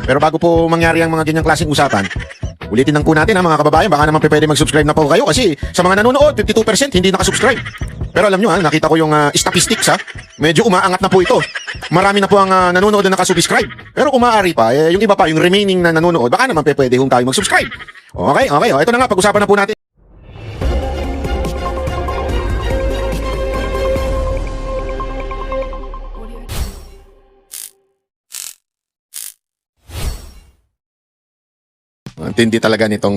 Pero bago po mangyari ang mga ganyang klaseng usapan, ulitin lang po natin ha mga kababayan, baka naman pwede mag-subscribe na po kayo kasi sa mga nanonood, 52% hindi nakasubscribe. Pero alam nyo ha, nakita ko yung statistics ha, medyo umaangat na po ito. Marami na po ang nanonood na nakasubscribe. Pero kung maaari pa, yung iba pa, yung remaining na nanonood, baka naman pwede hong tayo mag-subscribe. Okay, ito na nga, pag-usapan na po natin. Ang tindi talaga nitong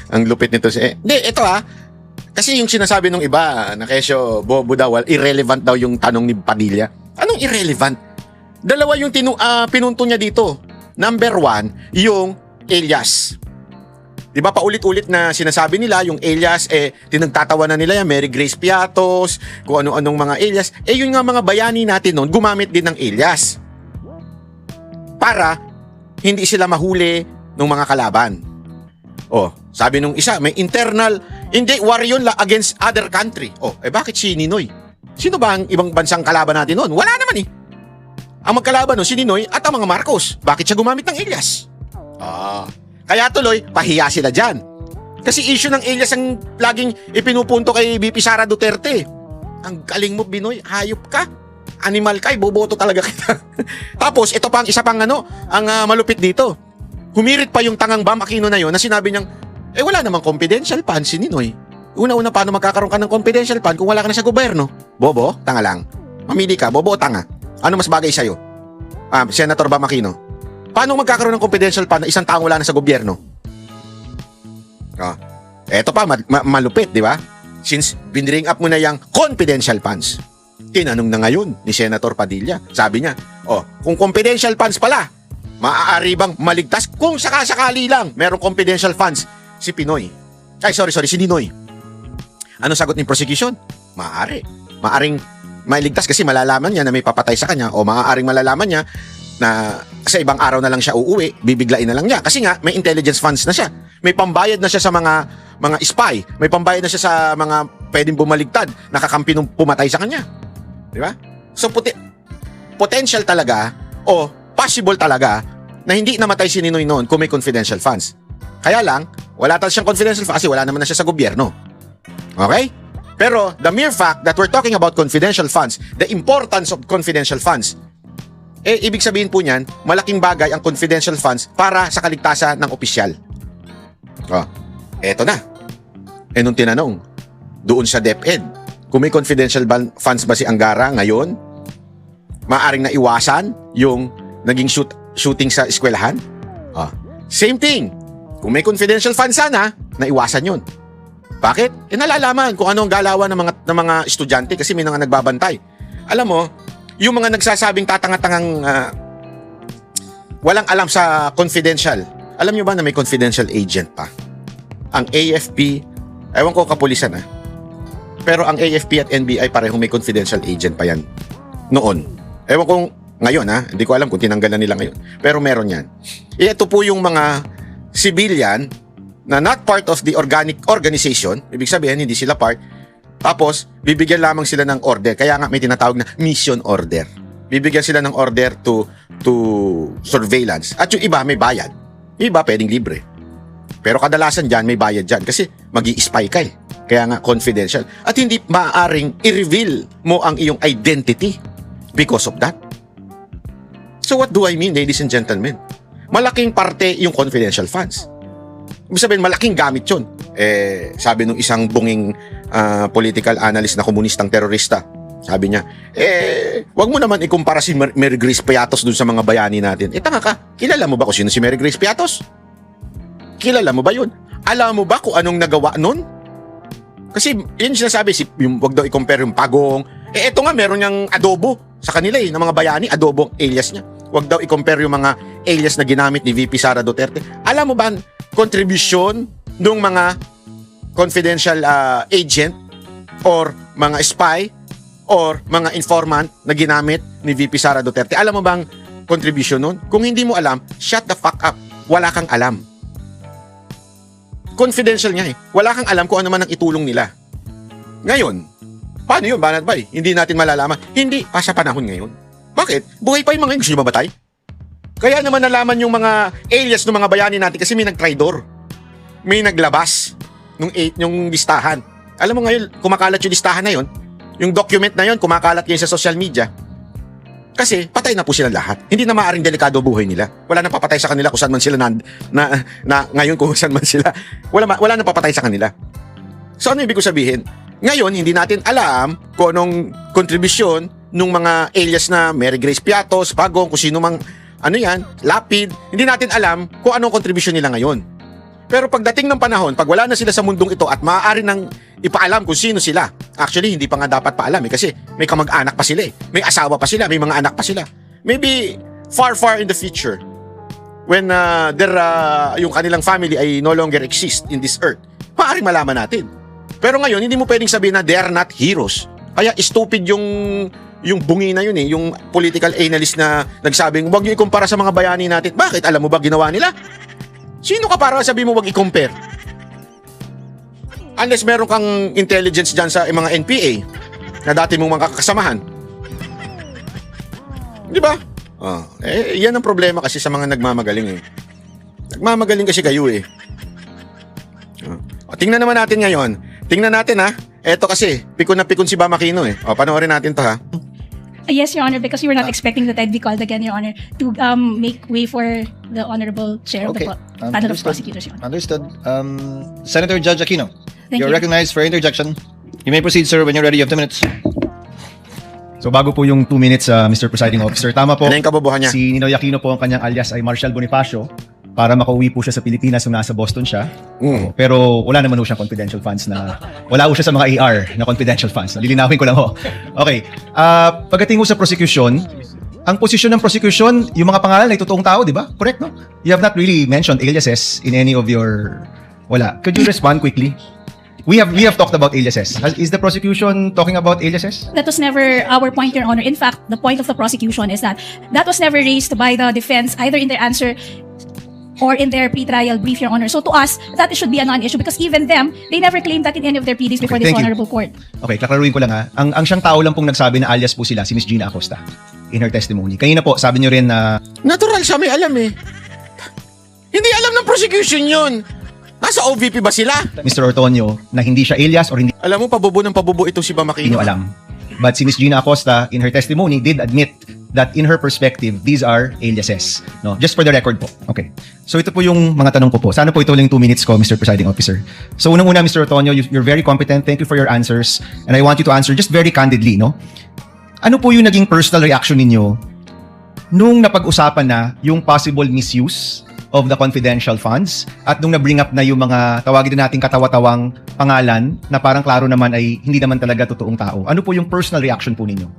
ang lupit nito Hindi, ito kasi yung sinasabi nung iba na kesyo bobo daw, irrelevant daw yung tanong ni Padilla. Anong irrelevant? Dalawa yung pinunto niya dito. Number 1, yung alias. Diba paulit-ulit na sinasabi nila yung alias, tinagtatawanan nila yan, Mary Grace Piatos, kung ano-anong mga alias. Yun nga mga bayani natin noon, gumamit din ng alias. Para hindi sila mahuli ng mga kalaban. Sabi nung isa, may internal, hindi, war yun against other country. Bakit si Ninoy? Sino ba ang ibang bansang kalaban natin noon? Wala naman eh. Ang magkalaban si Ninoy at ang mga Marcos. Bakit siya gumamit ng alias? Kaya tuloy, pahiya sila dyan. Kasi issue ng alias ang laging ipinupunto kay BP Sara Duterte. Ang galing mo, Binoy, hayop ka. Animal ka, boboto talaga kita. Tapos, ito pa ang isa pang ang malupit dito. Humirit pa yung tangang Bam Aquino na yon na sinabi niyang, wala namang confidential fund si Ninoy. Una-una, paano magkakaroon ka ng confidential fund kung wala ka na sa gobyerno? Bobo, tanga lang. Mamili ka, bobo o tanga? Ano mas bagay sa'yo? Senator Bam Aquino, paano magkakaroon ng confidential fund na isang taong wala na sa gobyerno? Eto pa, malupit, di ba? Since binring up mo na yung confidential funds, tinanong na ngayon ni Senator Padilla. Sabi niya, kung confidential funds pala, maaari bang maligtas kung sakasakali lang merong confidential funds si Pinoy? Si Ninoy. Ano sagot ng prosecution? Maaring mailigtas kasi malalaman niya na may papatay sa kanya o maaaring malalaman niya na sa ibang araw na lang siya uuwi, bibiglain na lang niya. Kasi nga, may intelligence funds na siya. May pambayad na siya sa mga spy. May pambayad na siya sa mga pwedeng bumaligtad, nakakampi nung pumatay sa kanya. Di ba? So, potential talaga o possible talaga na hindi namatay si Ninoy noon kung may confidential funds. Kaya lang, wala talaga siyang confidential funds kasi wala naman na siya sa gobyerno. Okay? Pero the mere fact that we're talking about confidential funds, the importance of confidential funds, ibig sabihin po niyan, malaking bagay ang confidential funds para sa kaligtasan ng opisyal. Eto na. Nung tinanong, doon sa DepEd, kung may confidential funds ba si Angara ngayon, maaaring naiwasan yung naging shooting sa eskwelahan? Same thing. Kung may confidential funds sana, naiwasan yun. Bakit? Nalalaman kung ano ang galawan ng mga estudyante kasi may mga nagbabantay. Alam mo, yung mga nagsasabing tatanga-tangang walang alam sa confidential. Alam nyo ba na may confidential agent pa? Ang AFP, ewan ko kapulisan pero ang AFP at NBI parehong may confidential agent pa yan. Noon. Ewan ko ngayon hindi ko alam kung tinanggalan nila ngayon. Pero meron yan. Ito po yung mga civilian na not part of the organization. Ibig sabihin, hindi sila part. Tapos, bibigyan lamang sila ng order. Kaya nga may tinatawag na mission order. Bibigyan sila ng order to surveillance. At yung iba may bayad. Yung iba pwedeng libre. Pero kadalasan dyan may bayad dyan kasi mag-i-spy ka Kaya nga confidential. At hindi maaaring i-reveal mo ang iyong identity because of that. So what do I mean, ladies and gentlemen? Malaking parte yung confidential funds. Ibig sabihin, malaking gamit yun. Sabi nung isang bunging political analyst na komunistang terorista, sabi niya, wag mo naman ikumpara si Mary Grace Piatos dun sa mga bayani natin. Tanga ka, kilala mo ba kung sino si Mary Grace Piatos? Kilala mo ba yun? Alam mo ba kung anong nagawa nun? Kasi yun sinasabi, wag daw i-compare yung pagong. Eto nga, meron niyang adobo sa kanila ng mga bayani, adobo ang alias niya. Wag daw i-compare yung mga alias na ginamit ni VP Sara Duterte. Alam mo ba, contribution ng mga confidential agent or mga spy or mga informant na ginamit ni VP Sara Duterte. Alam mo bang contribution nun? Kung hindi mo alam, shut the fuck up. Wala kang alam. Confidential nga Wala kang alam kung ano man ang itulong nila. Ngayon, paano yun, Banat Bay? Hindi natin malalaman. Hindi pa sa panahon ngayon. Bakit? Buhay pa yung mga gusto nyo mabatay? Kaya naman nalaman yung mga alias ng mga bayani natin kasi may nag-traitor. May naglabas yung listahan. Alam mo ngayon, kumakalat yung listahan na yun. Yung document na yun, kumakalat ngayon sa social media. Kasi patay na po sila lahat. Hindi na maaaring delikado buhay nila. Wala nang papatay sa kanila kung saan man sila na ngayon kung saan man sila. Wala nang papatay sa kanila. So ano ibig ko sabihin? Ngayon, hindi natin alam kung anong kontribusyon ng mga alias na Mary Grace Piatos, Bagong, kung sino mang Lapid. Hindi natin alam kung anong kontribusyon nila ngayon. Pero pagdating ng panahon, pag wala na sila sa mundong ito at maaari nang ipaalam kung sino sila. Actually, hindi pa nga dapat paalam kasi may kamag-anak pa sila may asawa pa sila, may mga anak pa sila. Maybe far in the future when yung kanilang family ay no longer exist in this earth, maaaring malaman natin. Pero ngayon, hindi mo pwedeng sabihin na they are not heroes. Kaya stupid yung bungi na yun yung political analyst na nagsabing huwag niyo ikumpara sa mga bayani natin. Bakit? Alam mo ba ginawa nila? Sino ka para sabihin mo wag i-compare? Unless meron kang intelligence dyan sa mga NPA na dati mong mga kasamahan. Di ba? Yan ang problema kasi sa mga nagmamagaling Nagmamagaling kasi kayo tingnan naman natin ngayon. Tingnan natin Eto kasi, pikon na pikon si Bam Aquino panoorin natin to Yes, Your Honor, because we were not expecting that I'd be called again, Your Honor, to make way for the Honorable Chair of the Panel of Prosecutors, Your Honor. Understood. Senator Judge Aquino, Thank you're you. recognized for interjection. You may proceed, sir, when you're ready. You have 2 minutes. So bago po yung 2 minutes, Mr. Presiding Officer, tama po. Ano yung kabubuhan niya? Si Ninoy Aquino po, ang kanyang alias ay Marshall Bonifacio para makauwi po siya sa Pilipinas nung nasa Boston siya. Pero wala naman po siyang confidential funds wala po siya sa mga AR na confidential funds. Lilinawin ko lang ho. Okay. Pagdating po sa prosecution, ang posisyon ng prosecution, yung mga pangalan ay totoong tao, di ba? Correct, no? You have not really mentioned aliases in any of your... Wala. Could you respond quickly? We have talked about aliases. Is the prosecution talking about aliases? That was never our point, Your Honor. In fact, the point of the prosecution is that was never raised by the defense either in their answer or in their pre-trial brief, Your Honor. So to us, that should be a non-issue because even them, they never claimed that in any of their pleadings before this thank you. honorable court. Okay, klaruhin ko lang Ang siyang tao lang pong nagsabi na alias po sila, si Miss Gina Acosta in her testimony. Kanina po, sabi niyo rin na... Natural siya, may alam Hindi alam ng prosecution yun. Nasa OVP ba sila? Mr. Ortonio, na hindi siya alias or hindi Alam mo, pabubo ng pabubo ito si Bam Aquino. niyo alam. But si Miss Gina Acosta, in her testimony, did admit that in her perspective, these are aliases. No? Just for the record po. Okay. So ito po yung mga tanong ko po. Sana po ito lang 2 minutes ko, Mr. Presiding Officer. So unang-una, Mr. Ortonio, you're very competent. Thank you for your answers. And I want you to answer just very candidly, no? Ano po yung naging personal reaction ninyo nung napag-usapan na yung possible misuse of the confidential funds at nung na-bring up na yung mga tawagin din nating katawa-tawang pangalan na parang klaro naman ay hindi naman talaga totoong tao. Ano po yung personal reaction po ninyo?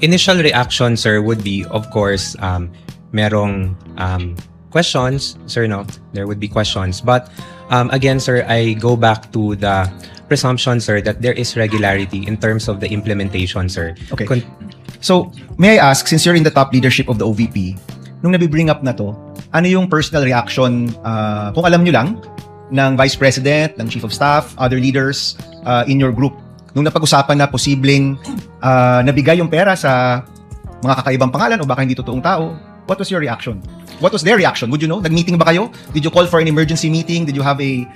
Initial reaction, sir, would be, of course, merong questions, sir, no? There would be questions. But again, sir, I go back to the presumption, sir, that there is regularity in terms of the implementation, sir. Okay. So, may I ask, since you're in the top leadership of the OVP, nung nabibring up na to, ano yung personal reaction, kung alam nyo lang, ng Vice President, ng Chief of Staff, other leaders in your group, nung napag-usapan na posibleng nabigay yung pera sa mga kakaibang pangalan o baka hindi totoong tao, what was your reaction? What was their reaction? Would you know? Nag-meeting ba kayo? Did you call for an emergency meeting? Did you have a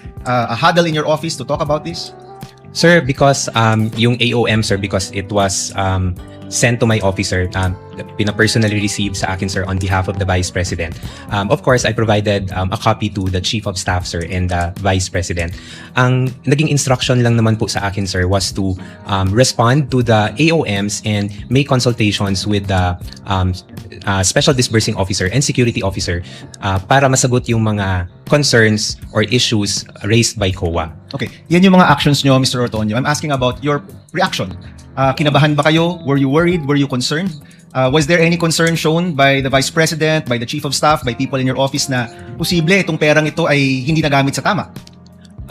huddle in your office to talk about this? Sir, because yung AOM, sir, because it was sent to my officer, pina-personally received sa akin, sir, on behalf of the Vice President. Of course, I provided a copy to the Chief of Staff, sir, and the Vice President. Ang naging instruction lang naman po sa akin, sir, was to respond to the AOMs and make consultations with the Special Disbursing Officer and Security Officer para masagot yung mga concerns or issues raised by COA. Okay, yan yung mga actions nyo, Mr. Ortonio. I'm asking about your reaction. Kinabahan ba kayo? Were you worried? Were you concerned? Was there any concern shown by the Vice President, by the Chief of Staff, by people in your office na posible itong perang ito ay hindi nagamit sa tama?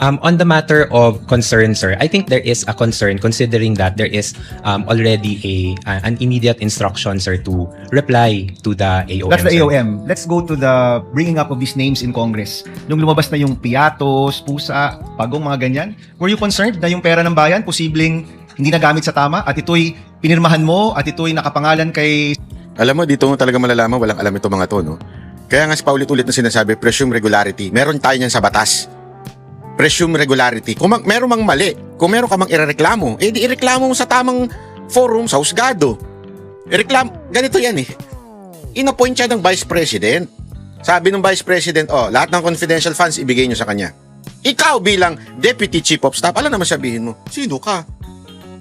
On the matter of concern, sir, I think there is a concern considering that there is already an immediate instruction, sir, to reply to the AOM. That's the sir. AOM. Let's go to the bringing up of these names in Congress. Nung lumabas na yung Piatos, Pusa, Pagong, mga ganyan, were you concerned na yung pera ng bayan posibleng hindi nagamit sa tama at ito'y pinirmahan mo at ito'y nakapangalan kay Alam mo, dito mo talaga malalaman, walang alam ito mga to, no? Kaya nga paulit-ulit na sinasabi, presume regularity. Meron tayo niyan sa batas. Presume regularity. Kung meron mang mali, kung meron ka mang irereklamo, di ireklamo mo sa tamang forum, sa husgado. Ganito yan eh. Inappoint siya ng Vice President. Sabi ng Vice President, lahat ng confidential funds ibigay nyo sa kanya. Ikaw bilang Deputy Chief of Staff, alam naman sabihin mo, sino ka?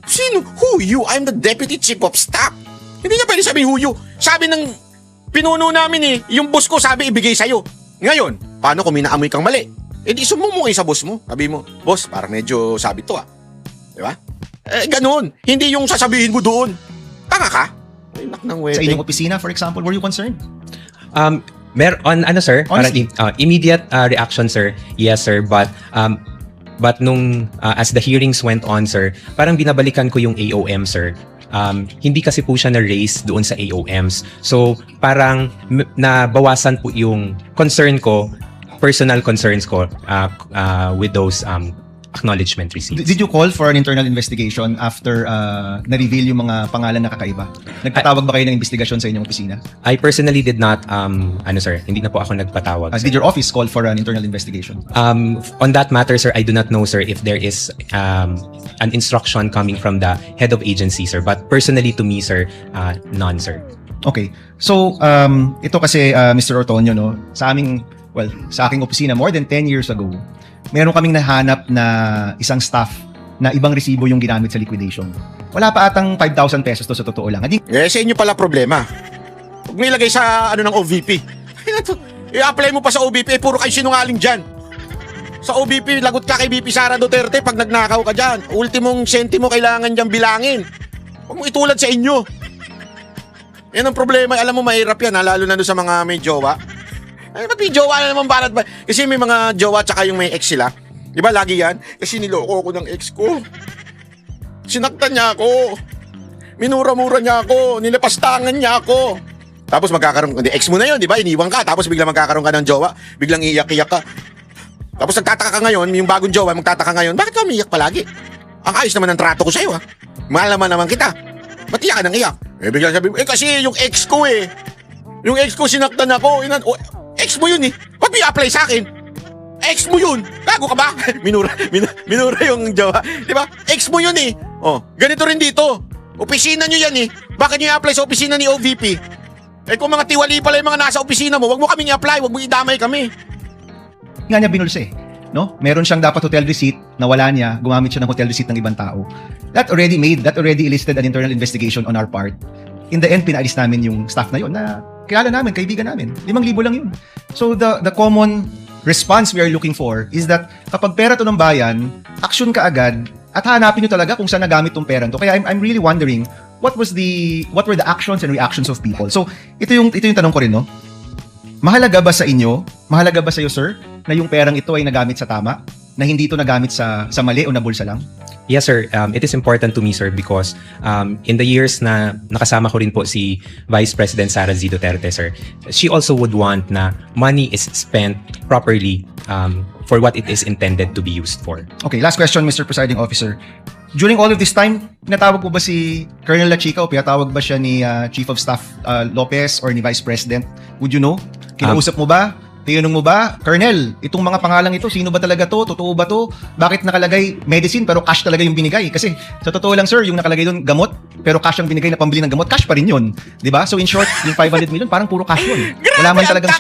Sino? Who you? I'm the Deputy Chief of Staff. Hindi nga pwede sabihin who you. Sabi ng pinuno namin yung boss ko sabi ibigay sa'yo. Ngayon, paano kung minaamoy kang mali? Di sumumungay sa boss mo. Sabi mo, boss, parang medyo sabi to Di ba? Ganun. Hindi yung sasabihin mo doon. Tanga ka? Ay, nak ng Sa wedding. inyong opisina, for example, were you concerned? Sir, Honestly. parang immediate reaction, sir. Yes, sir, but nung as the hearings went on, sir, parang binabalikan ko yung AOM, sir. Hindi kasi po siya na-raise doon sa AOMs. So, parang nabawasan po yung concern ko, personal concerns ko with those acknowledgement receipts. Did you call for an internal investigation after na-reveal yung mga pangalan na kakaiba? Nagpatawag ba kayo ng investigasyon sa inyong opisina? I personally did not, sir, hindi na po ako nagpatawag. Did your office call for an internal investigation? On that matter, sir, I do not know, sir, if there is an instruction coming from the head of agency, sir. But personally to me, sir, none, sir. Okay. So, ito kasi, Mr. Ortonio, no, sa aking opisina, more than 10 years ago, meron kaming nahanap na isang staff na ibang resibo yung ginamit sa liquidation. Wala pa atang 5,000 pesos to sa totoo lang. Sa inyo pala problema. Huwag mo ilagay sa ng OVP. I-apply mo pa sa OVP, puro kayo sinungaling dyan. Sa OVP, lagot ka kay VP Sara Duterte pag nagnakaw ka dyan. Ultimong sentimo kailangan dyan bilangin. Huwag mo itulad sa inyo. Yan ang problema. Alam mo, mahirap yan, lalo na doon sa mga may jowa. Ay, ba't may jowa na naman balat ba? Kasi may mga jowa tsaka yung may ex sila. Di ba lagi yan? Kasi niloko ko ng ex ko. Sinaktan niya ako. Minura-mura niya ako. Nilapastangan niya ako. Tapos magkakaroon, ex mo na yun, di ba? Iniwan ka. Tapos biglang magkakaroon ka ng jowa. Biglang iyak-iyak ka. Tapos nagtataka ka ngayon, yung bagong jowa, magtataka ngayon, bakit ka umiyak palagi? Ang ayos naman ng trato ko sa'yo, Mahal naman kita. Ba't iyak ka nang iyak? Biglang sabi mo, kasi yung ex ko Yung ex ko sinaktan ako. Ex mo yun Ba't may apply sa akin? Ex mo yun. Gago ka ba? minura yung jowa. Di ba? Ex mo yun ganito rin dito. Opisina nyo yan Bakit nyo i-apply sa opisina ni OVP? Kung mga tiwali pala yung mga nasa opisina mo, wag mo kaming i-apply, wag mo idamay kami. Nga niya binulsa no? Meron siyang dapat hotel receipt na wala niya, gumamit siya ng hotel receipt ng ibang tao. That already elicited an internal investigation on our part. In the end, pinaalis namin yung staff na yun na kilala namin, kaibigan namin. 5,000 lang yun. So the common response we are looking for is that kapag pera to ng bayan, action ka agad at hanapin nyo talaga kung saan nagamit tong pera to. Kaya I'm really wondering what were the actions and reactions of people. So ito yung tanong ko rin, no? Mahalaga ba sa inyo, mahalaga ba sa iyo, sir, na yung perang ito ay nagamit sa tama? Na hindi ito nagamit sa mali o nabulsa lang? Yes, sir. It is important to me, sir, because in the years na nakasama ko rin po si Vice President Sara Z. Duterte, sir, she also would want na money is spent properly for what it is intended to be used for. Okay, last question, Mr. Presiding Officer. During all of this time, pinatawag po ba si Colonel La Chica o pinatawag ba siya ni Chief of Staff Lopez or ni Vice President? Would you know? Kinausap mo ba? Tinanong mo ba, Colonel, itong mga pangalang ito, sino ba talaga to? Totoo ba to? Bakit nakalagay medicine pero cash talaga yung binigay? Kasi sa totoo lang, sir, yung nakalagay doon gamot pero cash ang binigay na pambili ng gamot, cash pa rin yun. 'Di ba? So in short, yung 500 million parang puro cash yun. Wala man talagang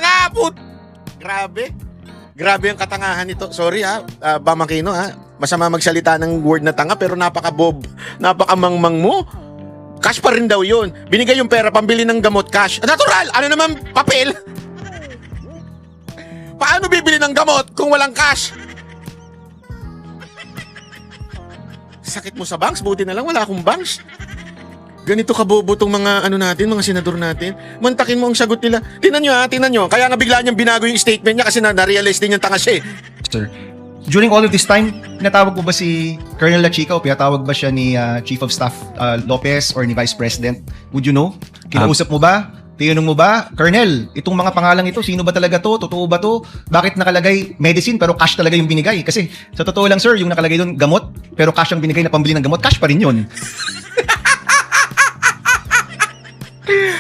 Grabe ang katangahan nito. Sorry Bamakino Masama magsalita ng word na tanga pero napakamangmang mo. Cash pa rin daw yun. Binigay yung pera pambili ng gamot, cash. Natural! Ano naman papel? Paano bibili ng gamot kung walang cash? Sakit mo sa banks, buti na lang wala akong banks. Ganito kabobo tong mga mga senador natin. Mantakin mo ang sagot nila. Tingnan nyo. Kaya nga bigla niyang binago yung statement niya kasi na-realize din yung tanga siya Sir, during all of this time, pinatawag po ba si Colonel La Chica o pinatawag ba siya ni Chief of Staff Lopez or ni Vice President? Would you know? Kinausap mo ba? Tinanong mo ba, Colonel, itong mga pangalang ito, sino ba talaga to? Totoo ba to? Bakit nakalagay medicine pero cash talaga yung binigay? Kasi sa totoo lang, sir, yung nakalagay doon gamot pero cash ang binigay na pambili ng gamot, cash pa rin yun.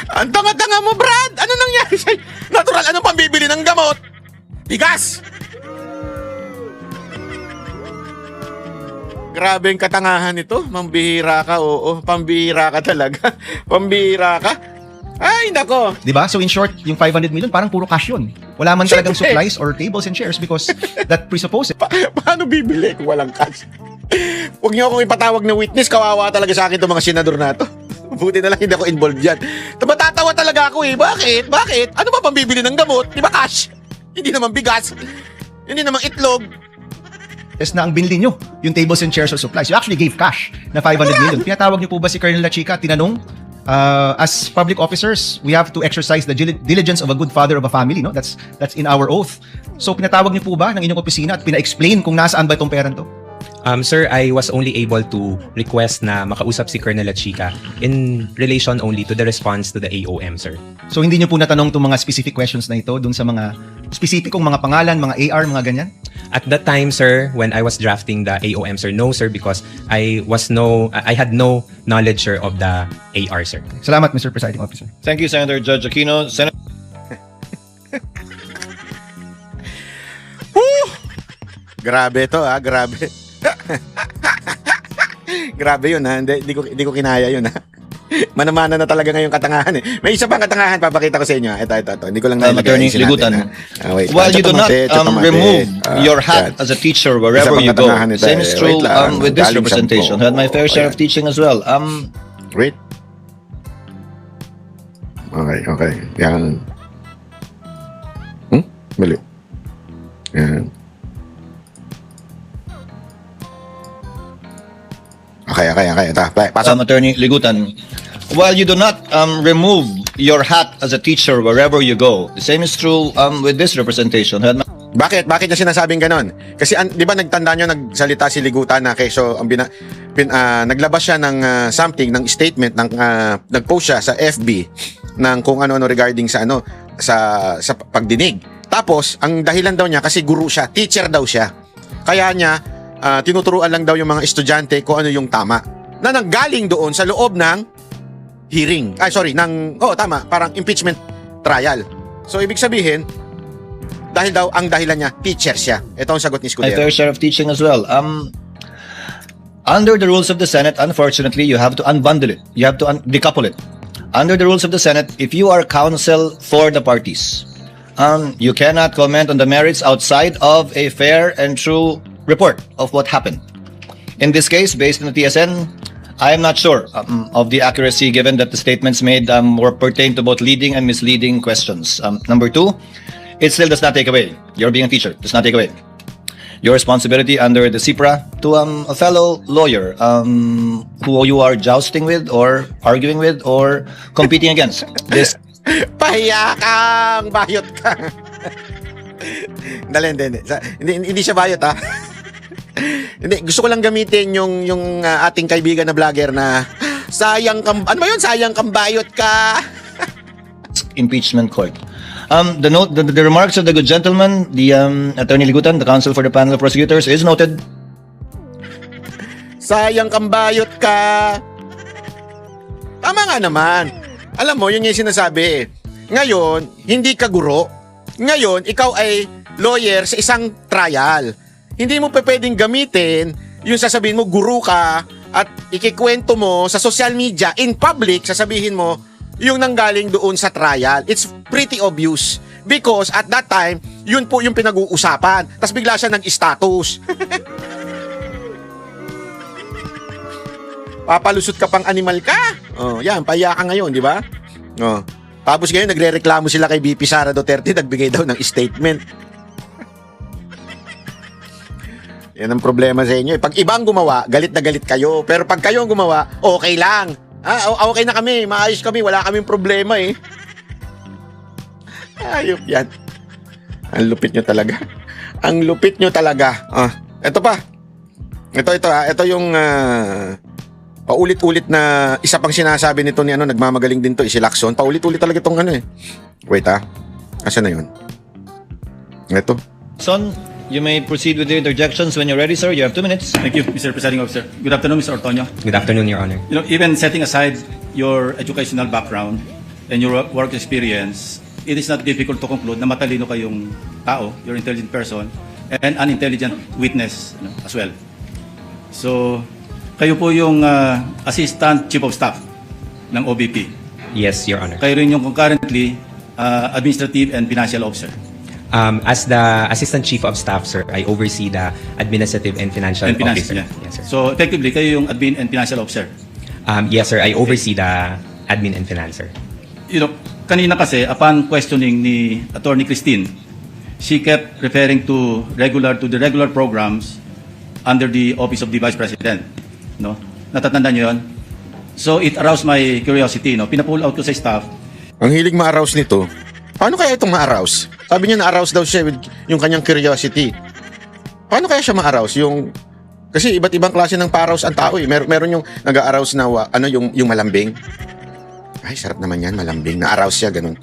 Ang tanga-tanga mo, Brad! Ano nangyari sa'yo? Natural, anong pambibili ng gamot? Bigas! Grabe yung katangahan nito. Mambihira ka, oo. Pambihira ka talaga. Pambihira ka. Ay, nako. Di ba? So in short, yung 500 million, parang puro cash yun. Wala man talagang supplies or tables and shares because that presupposes. Paano bibili kung walang cash? Huwag niyo akong ipatawag na witness. Kawawa talaga sa akin itong mga senador na to. Buti na lang hindi ako involved dyan. Matatawa talaga ako eh. Bakit? Bakit? Ano ba pambibili ng gamot? Di ba cash? Hindi naman bigas. Hindi naman itlog. Yes, na ang binili nyo, yung tables and chairs or supplies. You actually gave cash na 500 million. Pinatawag niyo po ba si Colonel La Chica? Tinanong, as public officers, we have to exercise the diligence of a good father of a family. No? That's in our oath. So pinatawag niyo po ba ng inyong opisina at pina-explain kung nasaan ba itong perang to? Sir, I was only able to request na makausap si Colonel La Chica in relation only to the response to the AOM, sir. So hindi niyo po natanong itong mga specific questions na ito dun sa mga specificong mga pangalan, mga AR, mga ganyan? At that time, sir, when I was drafting the AOM, sir, no, sir, because I had no knowledge, sir, of the AR, sir. Salamat, Mr. Presiding Officer. Thank you, Senator Judge Aquino. Senator Grabe to grabe. Grabe yun Hindi ko kinaya yun Manamana na talaga ngayong katangahan eh. May isa pang katangahan papakita ko sa inyo. Ito. Hindi ko lang Attorney nailagay Ligutan. Wait. While you do not remove your hat as a teacher wherever you go, same is true with this representation. I had my fair share of teaching as well. Wait. Okay. Yan. Mali. Yan. Okay. Pasok. Attorney Ligutan, while you do not remove your hat as a teacher wherever you go, the same is true with this representation. Bakit niya sinasabing ganon? Kasi di ba nagtanda nyo, nagsalita si Ligutan na keso naglabas siya ng something, ng statement, nag-post siya sa FB ng kung ano regarding sa sa pagdinig. Tapos ang dahilan daw niya kasi guru siya, teacher daw siya. Kaya niya tinuturuan lang daw yung mga estudyante kung ano yung tama. Na nanggaling doon sa loob ng hearing. Tama, parang impeachment trial. So ibig sabihin, dahil daw ang dahilan niya, teacher siya. Ito ang sagot ni My Escudero. fair share of teaching as well. Under the rules of the Senate, unfortunately, you have to unbundle it. You have to decouple it. Under the rules of the Senate, if you are counsel for the parties, you cannot comment on the merits outside of a fair and true report of what happened. In this case, based on the TSN, I am not sure of the accuracy given that the statements made were pertain to both leading and misleading questions. Number two, it still does not take away, you're being a teacher, does not take away your responsibility under the CIPRA to a fellow lawyer who you are jousting with or arguing with or competing against. This Pahiya kang, bayot ka. Hindi siya bayot Hindi, gusto ko lang gamitin yung ating kaibigan na vlogger na sayang kang, ano ba yun? Sayang kang bayot ka. impeachment court. The remarks of the good gentleman, the Attorney Ligutan, the counsel for the panel of prosecutors, is noted. Sayang kang bayot ka. Tama nga naman. Alam mo, yun yung sinasabi. Ngayon, hindi ka guro. Ngayon, ikaw ay lawyer sa isang trial. Hindi mo pa pwedeng gamitin yung sasabihin mo guru ka at ikikwento mo sa social media in public, sasabihin mo yung nanggaling doon sa trial. It's pretty obvious because at that time, yun po yung pinag-uusapan. Tapos bigla siya nag-status. Papalusot ka pang animal ka. Yan, pahiya ka ngayon, di ba? Tapos ngayon, nagre-reklamo sila kay VP Sara Duterte, nagbigay daw ng statement. Yan ang problema sa inyo. Pag ibang gumawa, galit na galit kayo. Pero pag kayo ang gumawa, okay lang. Okay na kami, maayos kami, wala kaming problema Ayop yan. Ang lupit nyo talaga. Ang lupit nyo talaga. Ito pa. Ito yung paulit-ulit na isa pang sinasabi nito ni nagmamagaling din to, si Lacson. Paulit-ulit talaga itong Wait Asan na yun? Ito. Son, you may proceed with the interjections when you're ready, sir. You have 2 minutes. Thank you, Mr. Presiding Officer. Good afternoon, Mr. Ortonio. Good afternoon, Your Honor. Even setting aside your educational background, and your work experience, it is not difficult to conclude na matalino kayong tao, you're an intelligent person, and an intelligent witness as well. So, kayo po yung Assistant Chief of Staff ng OBP. Yes, Your Honor. Kayo rin yung concurrently Administrative and Financial Officer. As the Assistant Chief of Staff, sir, I oversee the Administrative and Financial Officer. Yeah. Yes, sir. So, effectively, kayo yung Admin and Financial Officer. Yes, sir, I oversee the Admin and Finance, sir. You know, kanina kasi, upon questioning ni Attorney Christine, she kept referring to the regular programs under the Office of the Vice President. No? Natatandaan niyo yun? So, it aroused my curiosity. No? Pinapull out ko sa staff. Ang hilig ma-arouse nito, paano kaya itong ma-arouse? Sabi niya na-arouse daw siya with yung kanyang curiosity. Paano kaya siya ma-arouse? Kasi iba't ibang klase ng pa-arouse ang tao eh. Meron yung nag-arouse na yung malambing. Ay, sarap naman yan, malambing. Na-arouse siya, ganun.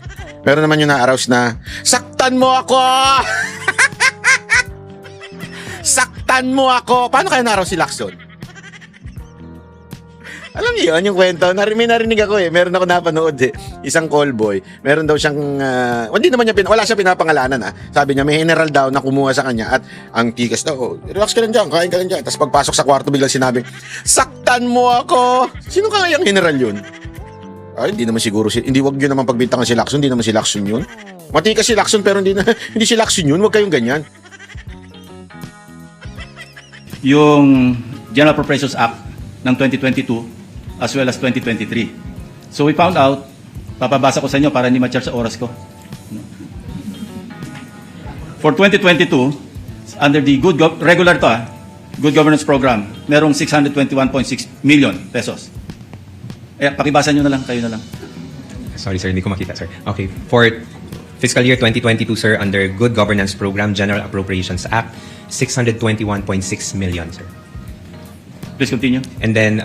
Meron naman yung na-arouse na, saktan mo ako! Saktan mo ako! Paano kaya na-arouse si Lacson? Alam niyo yun, yung kwento. May narinig ako eh. Meron ako napanood eh. Isang callboy. Meron daw siyang... hindi naman niya, wala siya pinapangalanan ah. Sabi niya, may general daw na kumuha sa kanya at ang tikas daw, oh, relax ka lang dyan, kain ka lang dyan. Tapos pagpasok sa kwarto, biglang sinabi, saktan mo ako! Sino kaya yung general yun? Ay, hindi naman siguro hindi wag yun naman pagbintangan si Lacson, hindi naman si Lacson yun. Matikas si Lacson pero hindi si Lacson yun, wag kayong ganyan. Yung General Appropriations Act ng 2022 as well as 2023. So we found out, papabasa ko sa inyo para hindi ma-charge sa oras ko. For 2022, under the Good Governance Program, merong 621.6 million pesos. Pakibasa nyo na lang, kayo na lang. Sorry, sir, hindi ko makita, sir. Okay, for fiscal year 2022, sir, under Good Governance Program, General Appropriations Act, 621.6 million, sir. Please continue. And then,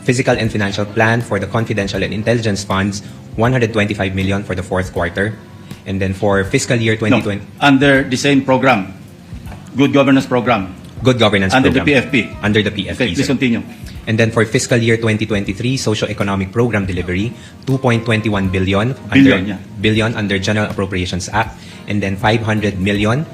Physical and Financial Plan for the Confidential and Intelligence Funds, 125 million for the fourth quarter. And then for fiscal year 2020, Under the same program, Good Governance Program, Good Governance under the Program. PFP. Under the PFP, Okay, please sir. continue. And then for fiscal year 2023, Socio-Economic Program Delivery, 2.21 billion Billion, yeah. Under General Appropriations Act, and then 500 million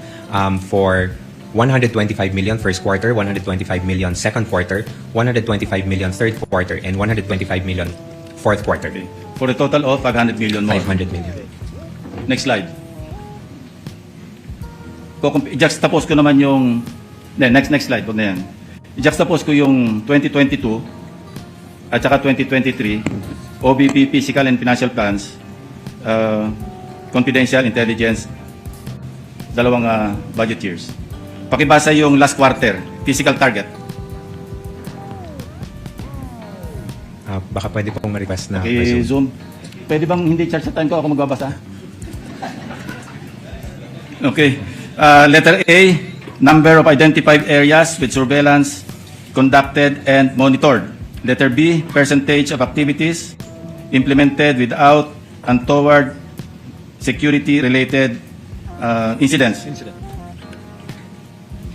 for 125 million first quarter, 125 million second quarter, 125 million third quarter, and 125 million fourth quarter. Okay. For a total of 500 million more. 500 million. Next slide. I-juxtapose ko naman yung... Next slide. Huwag na yan. I-juxtapose ko yung 2022 at saka 2023 OBP Physical and Financial Plans, Confidential Intelligence, dalawang budget years. Pakibasa yung last quarter, physical target. Baka pwede pong ma-request na Okay, Zoom. Pwede bang hindi charge sa time ko ako magbabasa? Okay. Letter A, number of identified areas with surveillance conducted and monitored. Letter B, percentage of activities implemented without untoward security-related incidents.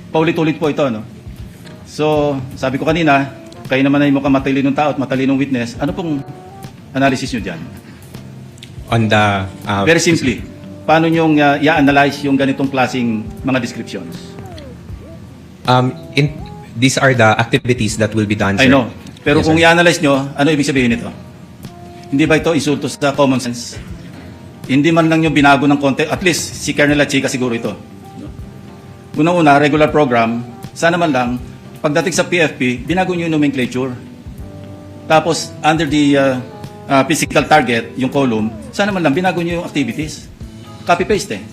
Paulit-ulit po ito, no? So, sabi ko kanina, kayo naman ay mukhang matalinong tao at matalinong witness. Ano pong analysis nyo dyan? on the Very simply, paano nyo i-analyze yung ganitong klaseng mga descriptions? these are the activities that will be done, I sir. know. Pero Yes, kung sir. i-analyze nyo, ano ibig sabihin nito? Hindi ba ito insulto sa common sense? Hindi man lang yung binago ng konti, at least si Colonel Chica siguro ito. Una-una, regular program, sana man lang, pagdating sa PFP, binago nyo yung nomenclature. Tapos, under the physical target, yung column, sana man lang, binago nyo yung activities. Copy-paste eh.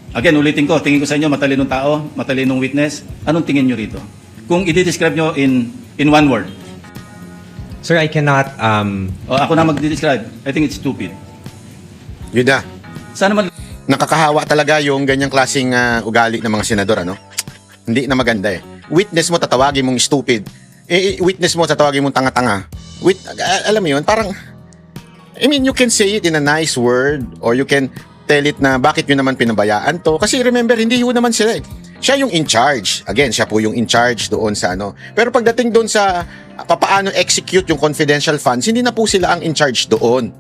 Again, ulitin ko, tingin ko sa inyo, matalinong tao, matalinong witness, anong tingin nyo rito? Kung i-describe nyo in one word, Sir, I cannot o ako na mag-describe, I think it's stupid. Yuda, Sana man nakakahawa talaga yung ganyang klaseng ugali ng mga senador, ano? Hindi na maganda eh. Witness mo, tatawagin mong stupid. Witness mo, tatawagin mong tanga-tanga. Alam mo yun, parang, I mean, you can say it in a nice word or you can tell it na bakit yun naman pinabayaan to. Kasi remember, hindi yun naman sila eh. Siya yung in charge. Again, siya po yung in charge doon sa ano. Pero pagdating doon sa papaano execute yung confidential funds, hindi na po sila ang in charge doon.